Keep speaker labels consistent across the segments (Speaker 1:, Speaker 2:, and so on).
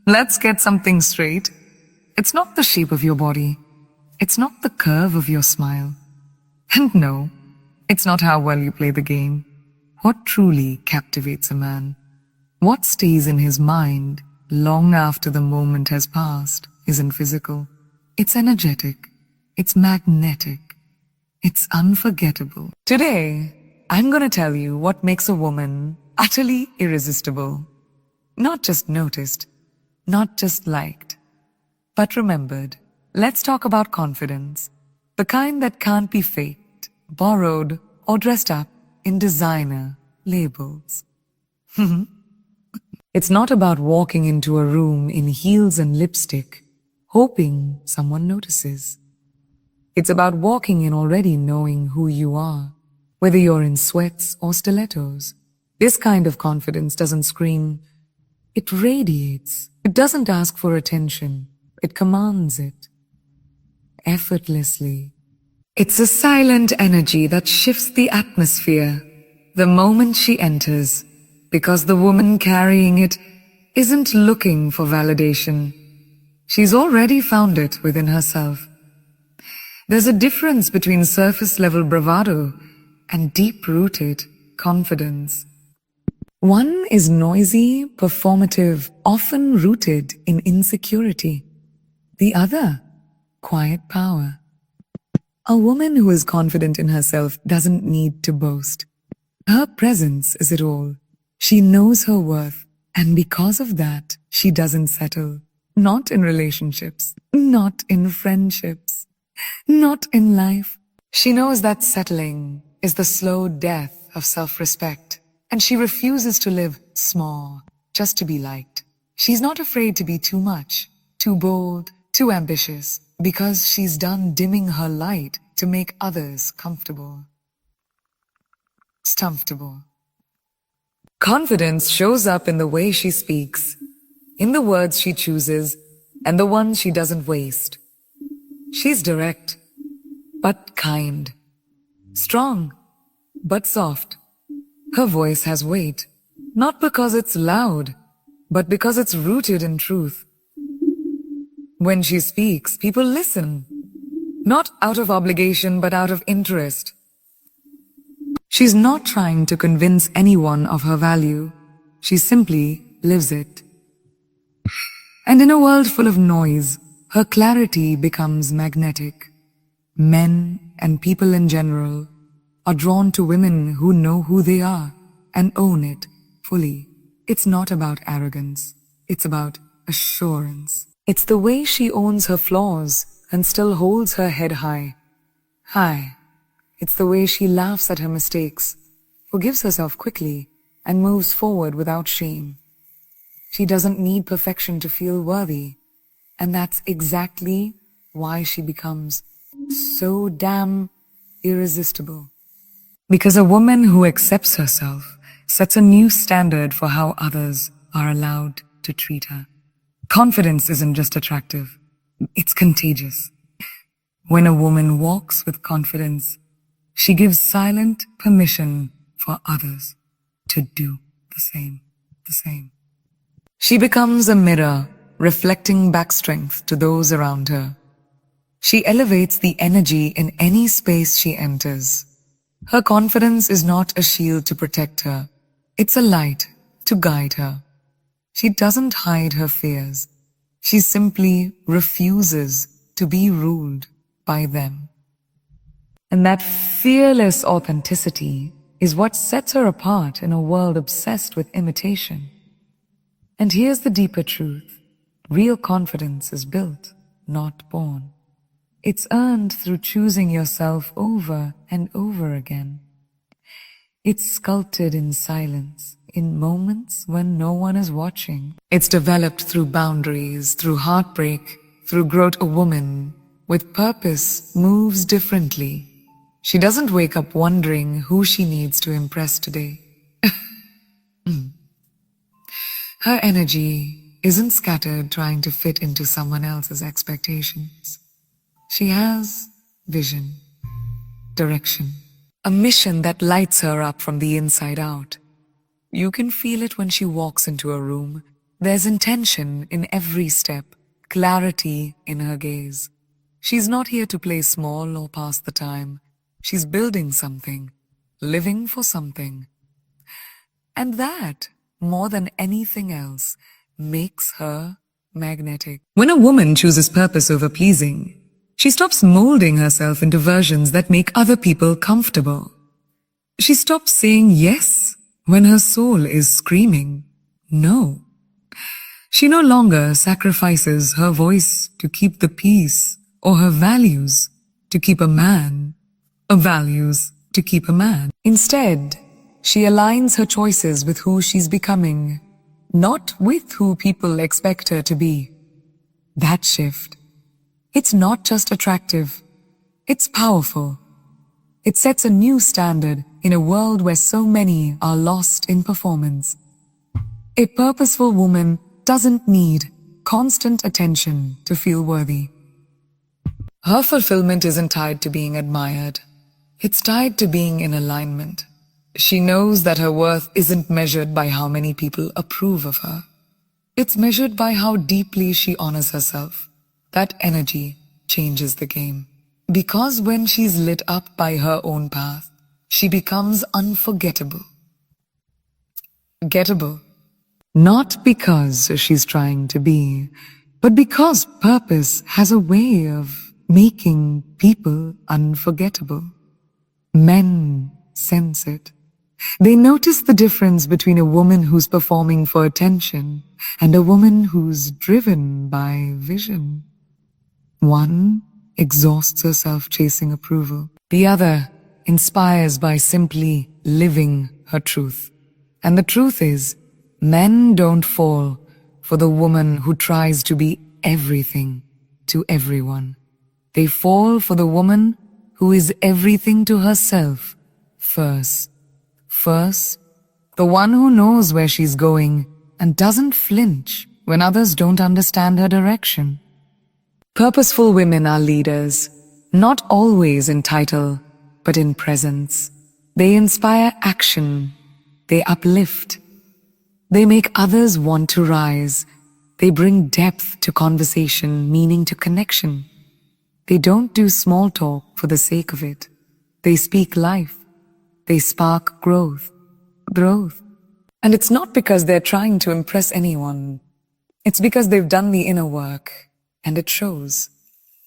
Speaker 1: Let's get something straight. It's not the shape of your body. It's not the curve of your smile. And no, it's not how well you play the game. What truly captivates a man, what stays in his mind long after the moment has passed, isn't physical. It's energetic. It's magnetic. It's unforgettable. Today, I'm gonna tell you what makes a woman utterly irresistible. Not just noticed, not just liked, but remembered. Let's talk about confidence. The kind that can't be faked, borrowed, or dressed up in designer labels. It's not about walking into a room in heels and lipstick, hoping someone notices. It's about walking in already knowing who you are, whether you're in sweats or stilettos. This kind of confidence doesn't scream. It radiates. It doesn't ask for attention. It commands it. Effortlessly. It's a silent energy that shifts the atmosphere the moment she enters, because the woman carrying it isn't looking for validation. She's already found it within herself. There's a difference between surface-level bravado and deep-rooted confidence. One is noisy, performative, often rooted in insecurity. The other, quiet power. A woman who is confident in herself doesn't need to boast. Her presence is it all. She knows her worth, and because of that, she doesn't settle. Not in relationships, not in friendships, not in life. She knows that settling is the slow death of self-respect. And she refuses to live small, just to be liked. She's not afraid to be too much, too bold, too ambitious, because she's done dimming her light to make others comfortable. Stumftable. Confidence shows up in the way she speaks, in the words she chooses, and the ones she doesn't waste. She's direct, but kind. Strong, but soft. Her voice has weight, not because it's loud, but because it's rooted in truth. When she speaks, people listen, not out of obligation, but out of interest. She's not trying to convince anyone of her value. She simply lives it. And in a world full of noise, her clarity becomes magnetic. Men and people in general are drawn to women who know who they are and own it fully. It's not about arrogance. It's about assurance. It's the way she owns her flaws and still holds her head high. High. It's the way she laughs at her mistakes, forgives herself quickly, and moves forward without shame. She doesn't need perfection to feel worthy. And that's exactly why she becomes so damn irresistible. Because a woman who accepts herself sets a new standard for how others are allowed to treat her. Confidence isn't just attractive, it's contagious. When a woman walks with confidence, she gives silent permission for others to do the same. She becomes a mirror, reflecting back strength to those around her. She elevates the energy in any space she enters. Her confidence is not a shield to protect her. It's a light to guide her. She doesn't hide her fears. She simply refuses to be ruled by them. And that fearless authenticity is what sets her apart in a world obsessed with imitation. And here's the deeper truth. Real confidence is built, not born. It's earned through choosing yourself over and over again. It's sculpted in silence, in moments when no one is watching. It's developed through boundaries, through heartbreak, through growth. A woman with purpose moves differently. She doesn't wake up wondering who she needs to impress today. Her energy isn't scattered trying to fit into someone else's expectations. She has vision, direction, a mission that lights her up from the inside out. You can feel it when she walks into a room, There's intention in every step, clarity in her gaze. She's not here to play small or pass the time. She's building something, living for something. And that, more than anything else, makes her magnetic. When a woman chooses purpose over pleasing, she stops molding herself into versions that make other people comfortable. She stops saying yes when her soul is screaming no. She no longer sacrifices her voice to keep the peace or her values to keep a man, or values to keep a man. Instead, she aligns her choices with who she's becoming, not with who people expect her to be. That shift, it's not just attractive, it's powerful. It sets a new standard in a world where so many are lost in performance. A purposeful woman doesn't need constant attention to feel worthy. Her fulfillment isn't tied to being admired. It's tied to being in alignment. She knows that her worth isn't measured by how many people approve of her. It's measured by how deeply she honors herself. That energy changes the game. Because when she's lit up by her own path, she becomes unforgettable. Gettable. Not because she's trying to be, but because purpose has a way of making people unforgettable. Men sense it. They notice the difference between a woman who's performing for attention and a woman who's driven by vision. One exhausts herself chasing approval. The other inspires by simply living her truth. And the truth is, men don't fall for the woman who tries to be everything to everyone. They fall for the woman who is everything to herself first. First, the one who knows where she's going and doesn't flinch when others don't understand her direction. Purposeful women are leaders, not always in title, but in presence. They inspire action. They uplift. They make others want to rise. They bring depth to conversation, meaning to connection. They don't do small talk for the sake of it. They speak life. They spark growth. And it's not because they're trying to impress anyone. It's because they've done the inner work, and it shows.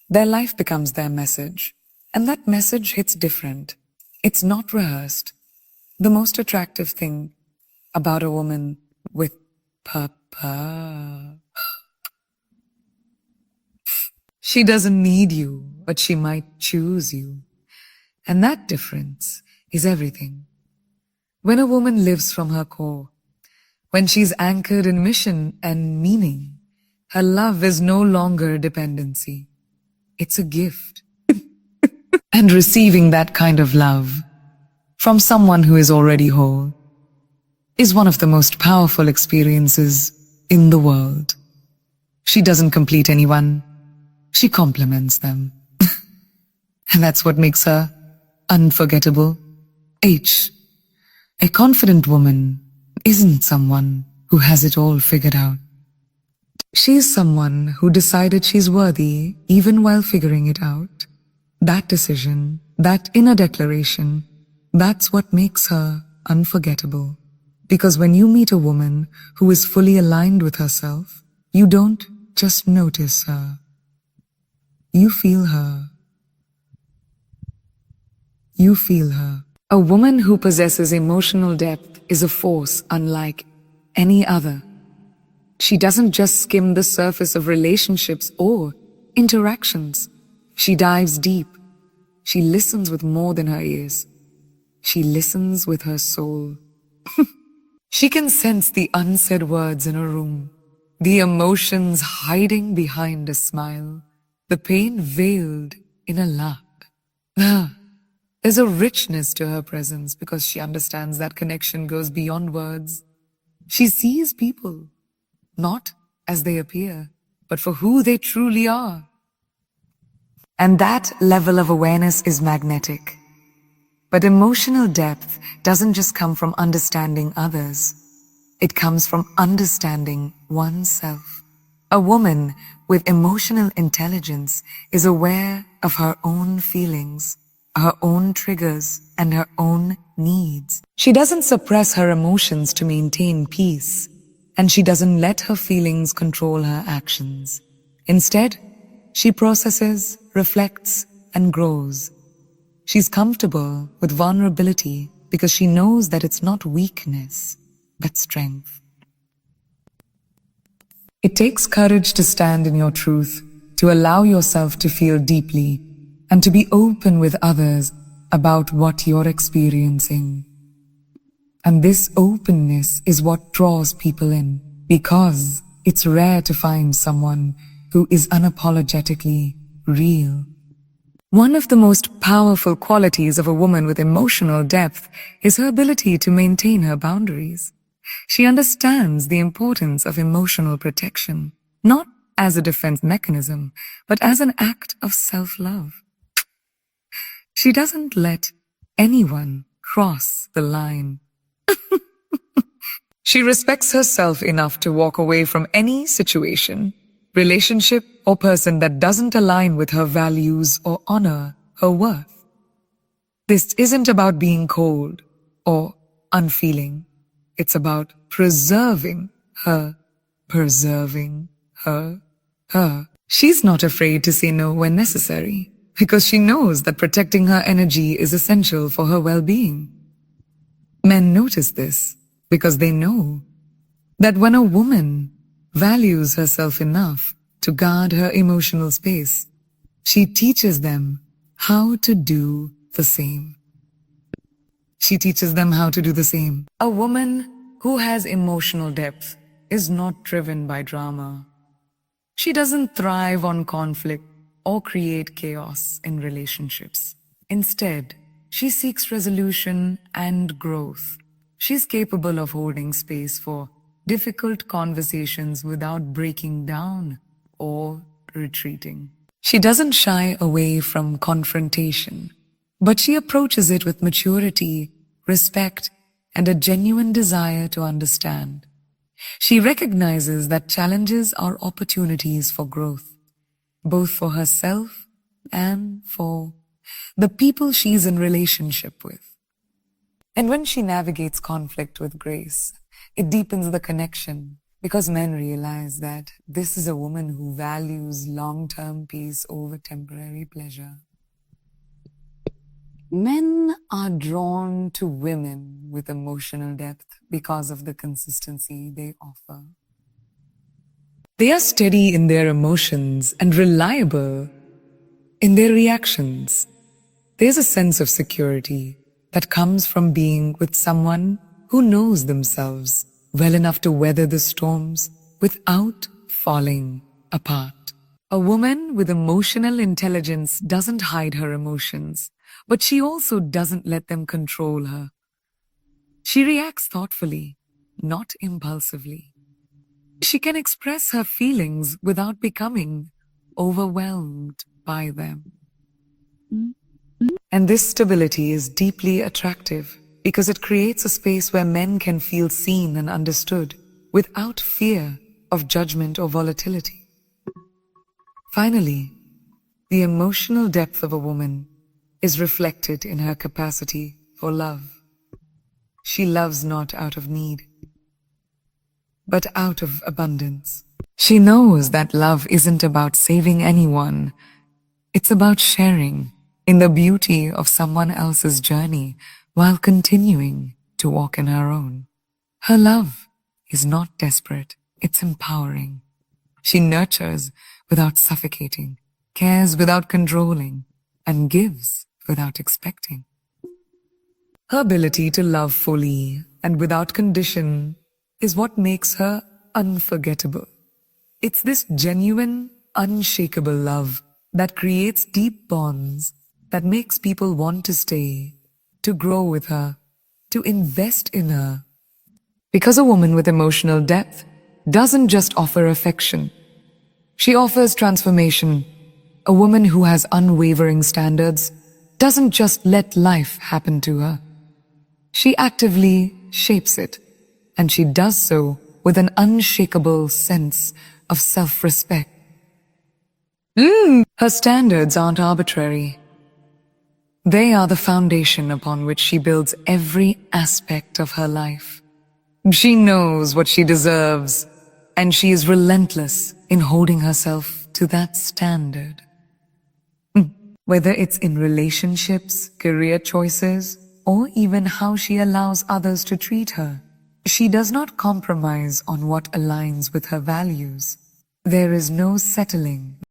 Speaker 1: Their life becomes their message, and that message hits different. It's not rehearsed. The most attractive thing about a woman with purpose. She doesn't need you, but she might choose you. And that difference is everything. When a woman lives from her core, when she's anchored in mission and meaning, her love is no longer a dependency. It's a gift. And receiving that kind of love from someone who is already whole is one of the most powerful experiences in the world. She doesn't complete anyone. She complements them. And that's what makes her unforgettable. A confident woman isn't someone who has it all figured out. She's someone who decided she's worthy even while figuring it out. That decision, that inner declaration, that's what makes her unforgettable. Because when you meet a woman who is fully aligned with herself, you don't just notice her. You feel her. You feel her. A woman who possesses emotional depth is a force unlike any other. She doesn't just skim the surface of relationships or interactions. She dives deep. She listens with more than her ears. She listens with her soul. She can sense the unsaid words in a room, the emotions hiding behind a smile, the pain veiled in a laugh. There's a richness to her presence because she understands that connection goes beyond words. She sees people, not as they appear, but for who they truly are. And that level of awareness is magnetic. But emotional depth doesn't just come from understanding others. It comes from understanding oneself. A woman with emotional intelligence is aware of her own feelings, her own triggers, and her own needs. She doesn't suppress her emotions to maintain peace, and she doesn't let her feelings control her actions. Instead, she processes, reflects, and grows. She's comfortable with vulnerability because she knows that it's not weakness, but strength. It takes courage to stand in your truth, to allow yourself to feel deeply, and to be open with others about what you're experiencing. And this openness is what draws people in, because it's rare to find someone who is unapologetically real. One of the most powerful qualities of a woman with emotional depth is her ability to maintain her boundaries. She understands the importance of emotional protection, not as a defense mechanism, but as an act of self-love. She doesn't let anyone cross the line. She respects herself enough to walk away from any situation, relationship, or person that doesn't align with her values or honor her worth. This isn't about being cold or unfeeling. It's about preserving her. She's not afraid to say no when necessary, because she knows that protecting her energy is essential for her well-being. Men notice this because they know that when a woman values herself enough to guard her emotional space, she teaches them how to do the same. A woman who has emotional depth is not driven by drama. She doesn't thrive on conflict or create chaos in relationships. Instead, she seeks resolution and growth. She's capable of holding space for difficult conversations without breaking down or retreating. She doesn't shy away from confrontation, but she approaches it with maturity, respect, and a genuine desire to understand. She recognizes that challenges are opportunities for growth, both for herself and for the people she's in relationship with. And when she navigates conflict with grace, it deepens the connection, because men realize that this is a woman who values long-term peace over temporary pleasure. Men are drawn to women with emotional depth because of the consistency they offer. They are steady in their emotions and reliable in their reactions. There's a sense of security that comes from being with someone who knows themselves well enough to weather the storms without falling apart. A woman with emotional intelligence doesn't hide her emotions, but she also doesn't let them control her. She reacts thoughtfully, not impulsively. She can express her feelings without becoming overwhelmed by them. And this stability is deeply attractive because it creates a space where men can feel seen and understood without fear of judgment or volatility. Finally, the emotional depth of a woman is reflected in her capacity for love. She loves not out of need, but out of abundance. She knows that love isn't about saving anyone. It's about sharing in the beauty of someone else's journey while continuing to walk in her own. Her love is not desperate, it's empowering. She nurtures without suffocating, cares without controlling, and gives without expecting. Her ability to love fully and without condition is what makes her unforgettable. It's this genuine, unshakable love that creates deep bonds, that makes people want to stay, to grow with her, to invest in her. Because a woman with emotional depth doesn't just offer affection, she offers transformation. A woman who has unwavering standards doesn't just let life happen to her. She actively shapes it, and she does so with an unshakable sense of self-respect. Her standards aren't arbitrary. They are the foundation upon which she builds every aspect of her life. She knows what she deserves, and she is relentless in holding herself to that standard. Whether it's in relationships, career choices, or even how she allows others to treat her, she does not compromise on what aligns with her values. There is no settling.